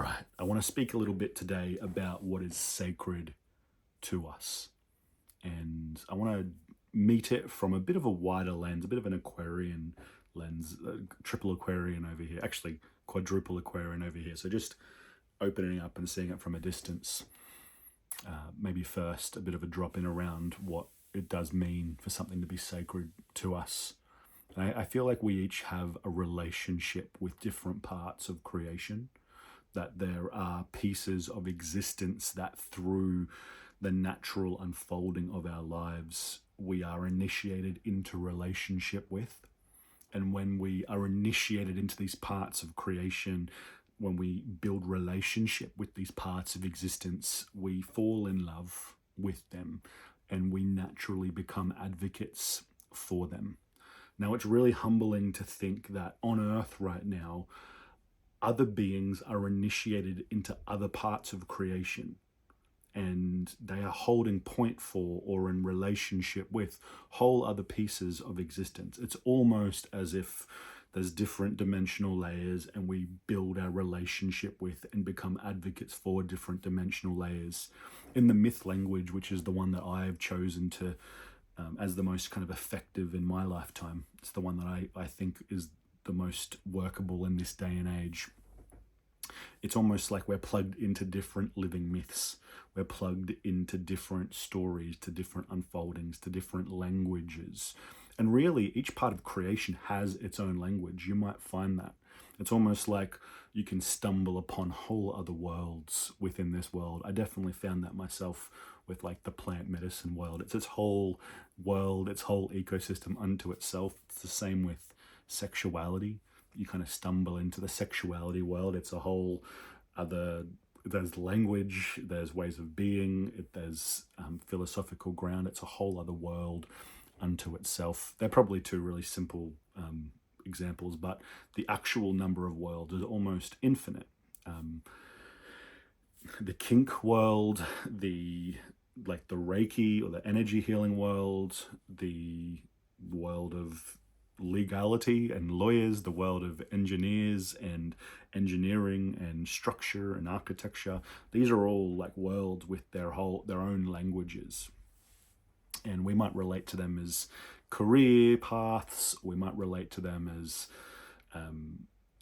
right, I want to speak a little bit today about what is sacred to us. And I want to meet it from a bit of a wider lens, a bit of an Aquarian lens, triple Aquarian over here, actually quadruple Aquarian over here. So just opening up and seeing it from a distance. Maybe first a bit of a drop in around what it does mean for something to be sacred to us. I feel like we each have a relationship with different parts of creation, that there are pieces of existence that through the natural unfolding of our lives, we are initiated into relationship with. And when we are initiated into these parts of creation, when we build relationship with these parts of existence, we fall in love with them and we naturally become advocates for them. Now, it's really humbling to think that on Earth right now, other beings are initiated into other parts of creation and they are holding point for or in relationship with whole other pieces of existence. It's almost as if there's different dimensional layers and we build our relationship with and become advocates for different dimensional layers. In the myth language, which is the one that I have chosen to as the most kind of effective in my lifetime, it's the one that I think is the most workable in this day and age. It's almost like we're plugged into different living myths. We're plugged into different stories, to different unfoldings, to different languages. And really, each part of creation has its own language. You might find that. It's almost like you can stumble upon whole other worlds within this world. I definitely found that myself with like the plant medicine world. It's its whole world, its whole ecosystem unto itself. It's the same with sexuality. You kind of stumble into the sexuality world. It's a whole other, there's language, there's ways of being, there's philosophical ground. It's a whole other world unto itself. They're probably two really simple examples, but the actual number of worlds is almost infinite. The kink world, the Reiki or the energy healing world, the world of legality and lawyers, the world of engineers and engineering and structure and architecture. These are all like worlds with their own languages. And we might relate to them as career paths. We might relate to them as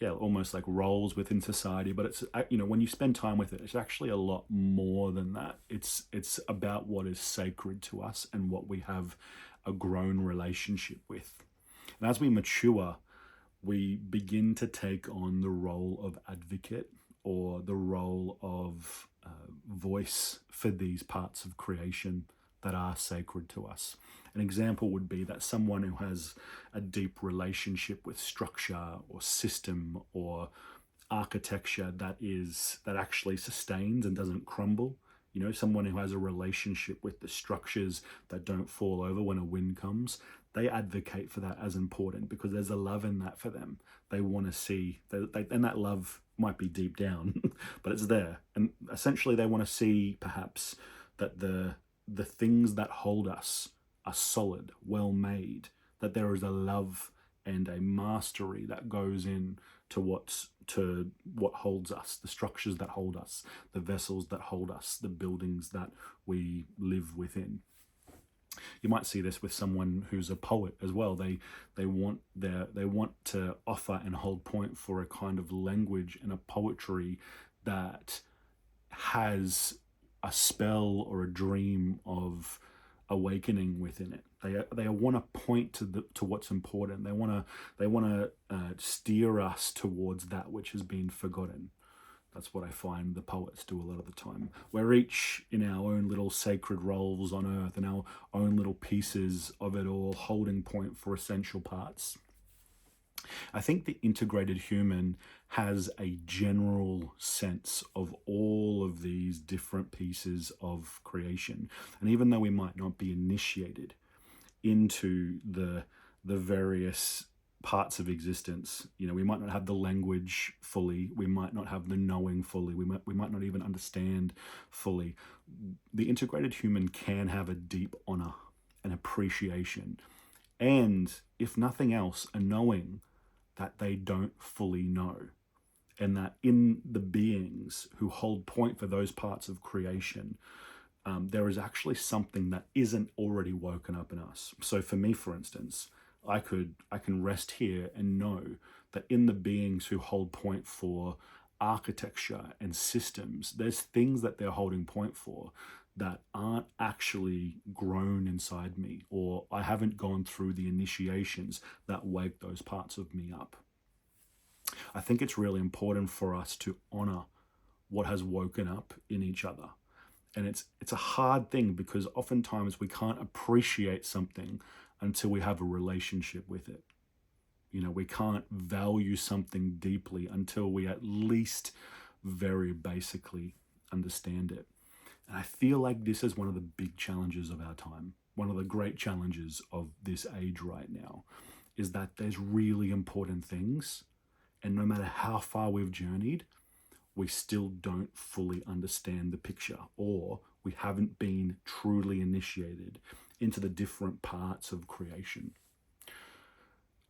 almost like roles within society. But it's, when you spend time with it, it's actually a lot more than that. It's about what is sacred to us and what we have a grown relationship with. And as we mature, we begin to take on the role of advocate or the role of voice for these parts of creation that are sacred to us. An example would be that someone who has a deep relationship with structure or system or architecture that actually sustains and doesn't crumble. Someone who has a relationship with the structures that don't fall over when a wind comes, they advocate for that as important because there's a love in that for them. They want to see, and that love might be deep down, but it's there. And essentially they want to see perhaps that the things that hold us are solid, well made, that there is a love and a mastery that goes in to what holds us, the structures that hold us, the vessels that hold us, the buildings that we live within. You might see this with someone who's a poet as well. They want to offer and hold point for a kind of language and a poetry that has a spell or a dream of awakening within it. They want to point to what's important. They want to steer us towards that which has been forgotten. That's what I find the poets do a lot of the time. We're each in our own little sacred roles on earth and our own little pieces of it all, holding point for essential parts. I think the integrated human has a general sense of all of these different pieces of creation. And even though we might not be initiated into the various parts of existence, we might not have the language fully, we might not have the knowing fully, we might not even understand fully. The integrated human can have a deep honor and appreciation, and if nothing else, a knowing that they don't fully know. and that in the beings who hold point for those parts of creation, there is actually something that isn't already woken up in us. So for me, for instance, I can rest here and know that in the beings who hold point for architecture and systems, there's things that they're holding point for that aren't actually grown inside me, or I haven't gone through the initiations that wake those parts of me up. I think it's really important for us to honor what has woken up in each other. And it's a hard thing because oftentimes we can't appreciate something until we have a relationship with it. You know, we can't value something deeply until we at least very basically understand it. And I feel like this is one of the big challenges of our time. One of the great challenges of this age right now is that there's really important things, and no matter how far we've journeyed, we still don't fully understand the picture, or we haven't been truly initiated into the different parts of creation.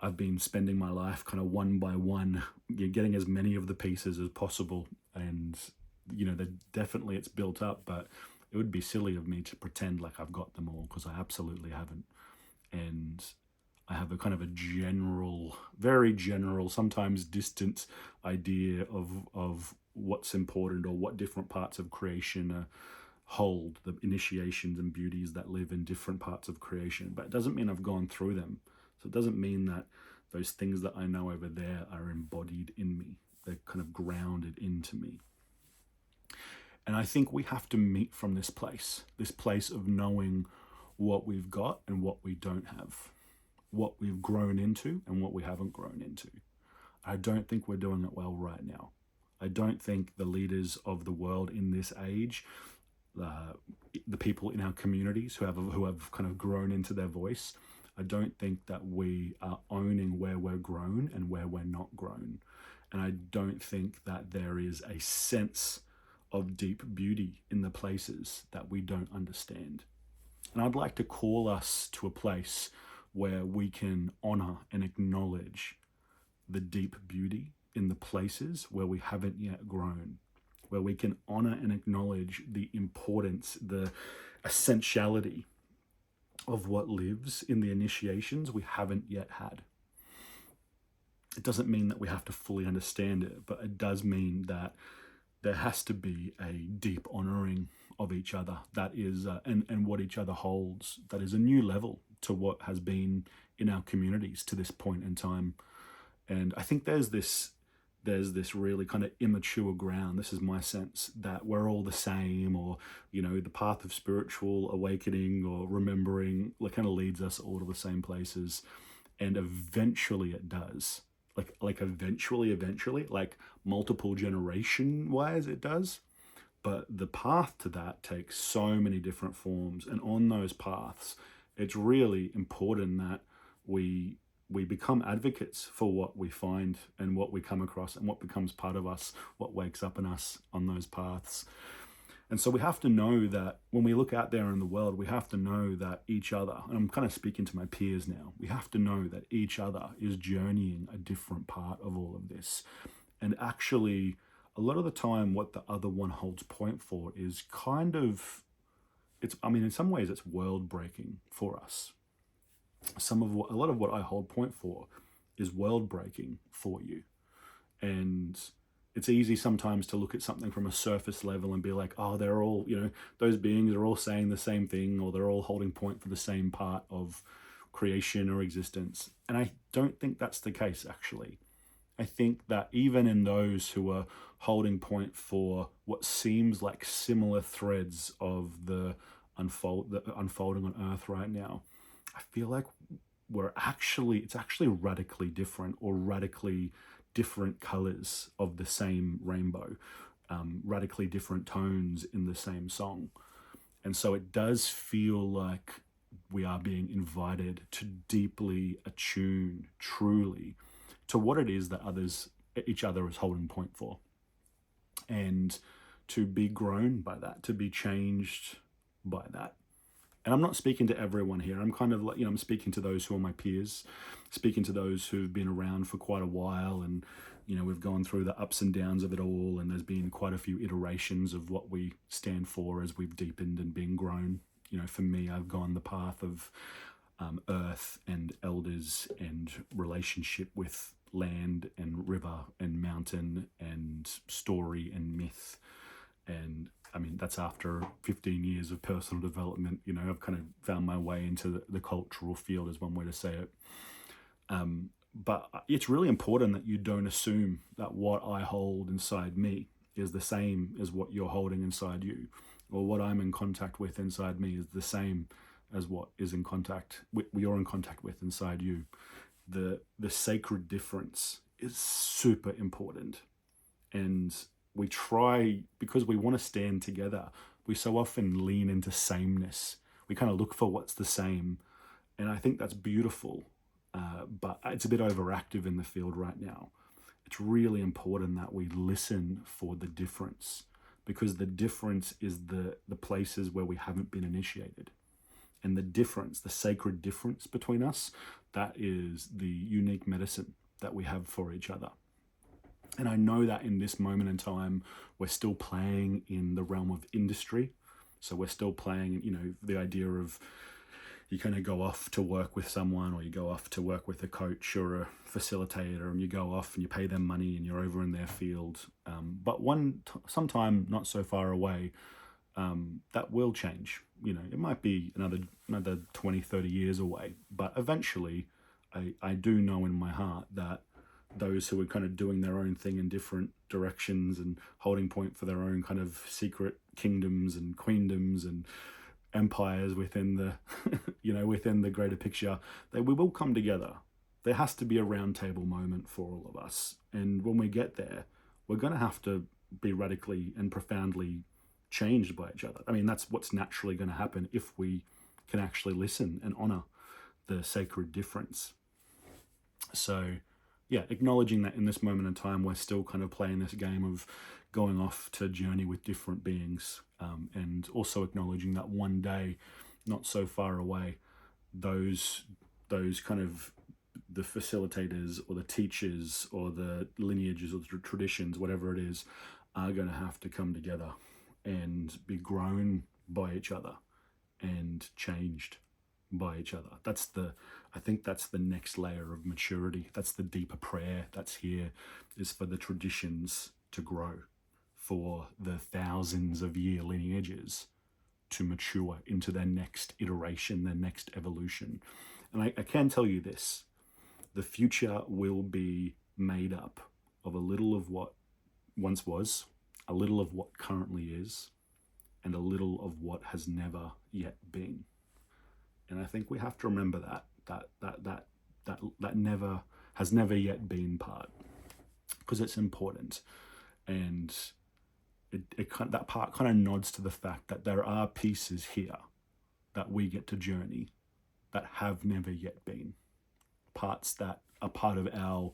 I've been spending my life kind of one by one, getting as many of the pieces as possible. And, you know, definitely it's built up, but it would be silly of me to pretend like I've got them all, because I absolutely haven't. And I have a kind of a general, very general, sometimes distant idea of what's important, or what different parts of creation hold, the initiations and beauties that live in different parts of creation. But it doesn't mean I've gone through them. So it doesn't mean that those things that I know over there are embodied in me. They're kind of grounded into me. And I think we have to meet from this place of knowing what we've got and what we don't have, what we've grown into and what we haven't grown into. I don't think we're doing it well right now. I don't think the leaders of the world in this age, the people in our communities who have kind of grown into their voice, I don't think that we are owning where we're grown and where we're not grown. And I don't think that there is a sense of deep beauty in the places that we don't understand. And I'd like to call us to a place where we can honor and acknowledge the deep beauty in the places where we haven't yet grown, where we can honor and acknowledge the importance, the essentiality of what lives in the initiations we haven't yet had. It doesn't mean that we have to fully understand it, but it does mean that there has to be a deep honoring of each other that is, and what each other holds, that is a new level to what has been in our communities to this point in time. And I think there's this really kind of immature ground. This is my sense, that we're all the same, or, you know, the path of spiritual awakening or remembering kind of leads us all to the same places. And eventually it does. Like eventually, like multiple generation wise it does. But the path to that takes so many different forms. And on those paths, it's really important that we become advocates for what we find and what we come across and what becomes part of us, what wakes up in us on those paths. And so we have to know that when we look out there in the world, we have to know that each other, and I'm kind of speaking to my peers now, we have to know that each other is journeying a different part of all of this. And actually, a lot of the time, what the other one holds point for is kind of, in some ways, it's world breaking for us. A lot of what I hold point for is world breaking for you. And it's easy sometimes to look at something from a surface level and be like, oh, they're all, those beings are all saying the same thing, or they're all holding point for the same part of creation or existence. And I don't think that's the case, actually. I think that even in those who are holding point for what seems like similar threads of the unfolding on Earth right now, I feel like it's actually radically different, or radically different colors of the same rainbow, radically different tones in the same song. And so it does feel like we are being invited to deeply attune truly to what it is that each other is holding point for, and to be grown by that, to be changed by that. And I'm not speaking to everyone here. I'm kind of like, I'm speaking to those who are my peers, speaking to those who've been around for quite a while and, we've gone through the ups and downs of it all, and there's been quite a few iterations of what we stand for as we've deepened and been grown. For me, I've gone the path of earth and elders and relationship with land and river and mountain and story and myth. And I mean, that's after 15 years of personal development. I've kind of found my way into the cultural field, is one way to say it. But it's really important that you don't assume that what I hold inside me is the same as what you're holding inside you, or what I'm in contact with inside me is the same as what is in contact you're in contact with inside you. The sacred difference is super important, and we try, because we want to stand together, we so often lean into sameness. We kind of look for what's the same, and I think that's beautiful. But it's a bit overactive in the field right now. It's really important that we listen for the difference, because the difference is the places where we haven't been initiated. And the difference, the sacred difference between us, that is the unique medicine that we have for each other. And I know that in this moment in time, we're still playing in the realm of industry. So we're still playing, the idea of, you kind of go off to work with someone, or you go off to work with a coach or a facilitator, and you go off and you pay them money and you're over in their field. But sometime not so far away, that will change. It might be another 20, 30 years away, but eventually I do know in my heart that those who are kind of doing their own thing in different directions and holding point for their own kind of secret kingdoms and queendoms and empires within the within the greater picture, that we will come together. There has to be a round table moment for all of us, and when we get there, we're going to have to be radically and profoundly changed by each other. I mean, that's what's naturally going to happen if we can actually listen and honor the sacred difference. So yeah, acknowledging that in this moment in time, we're still kind of playing this game of going off to journey with different beings, and also acknowledging that one day, not so far away, those kind of the facilitators or the teachers or the lineages or the traditions, whatever it is, are going to have to come together and be grown by each other and changed by each other. I think that's the next layer of maturity. That's the deeper prayer that's here, is for the traditions to grow, for the thousands of year lineages to mature into their next iteration, their next evolution. And I can tell you this, the future will be made up of a little of what once was, a little of what currently is, and a little of what has never yet been. And I think we have to remember that never has never yet been part, because it's important. And that part kind of nods to the fact that there are pieces here that we get to journey that have never yet been. Parts that are part of our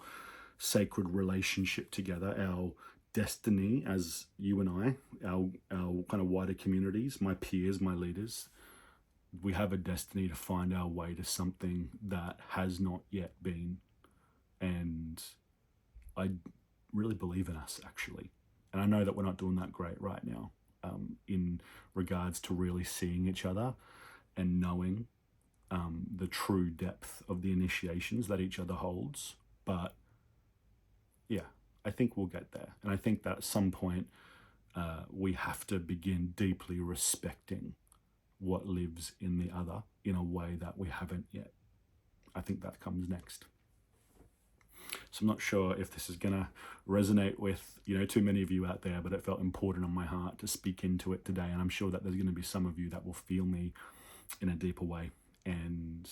sacred relationship together, our destiny as you and I, our kind of wider communities, my peers, my leaders. We have a destiny to find our way to something that has not yet been. And I really believe in us, actually. And I know that we're not doing that great right now, in regards to really seeing each other and knowing the true depth of the initiations that each other holds. But yeah, I think we'll get there. And I think that at some point, we have to begin deeply respecting what lives in the other in a way that we haven't yet. I think that comes next. So I'm not sure if this is going to resonate with, too many of you out there, but it felt important on my heart to speak into it today. And I'm sure that there's going to be some of you that will feel me in a deeper way. And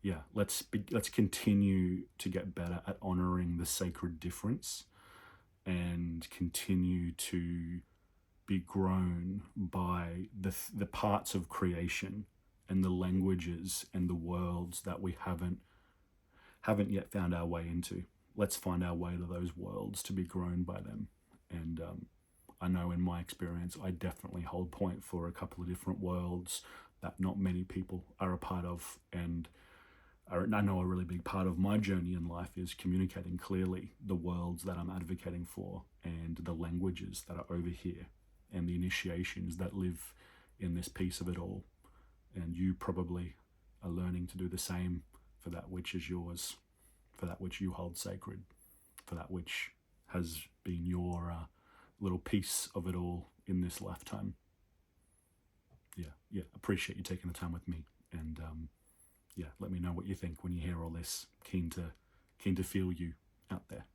yeah, let's continue to get better at honoring the sacred difference, and continue to be grown by the parts of creation and the languages and the worlds that we haven't yet found our way into. Let's find our way to those worlds to be grown by them. And I know in my experience, I definitely hold point for a couple of different worlds that not many people are a part of. And I know a really big part of my journey in life is communicating clearly the worlds that I'm advocating for and the languages that are over here and the initiations that live in this piece of it all. And you probably are learning to do the same for that which is yours, for that which you hold sacred, for that which has been your little piece of it all in this lifetime. Yeah, appreciate you taking the time with me, and yeah, let me know what you think when you hear all this. Keen to feel you out there.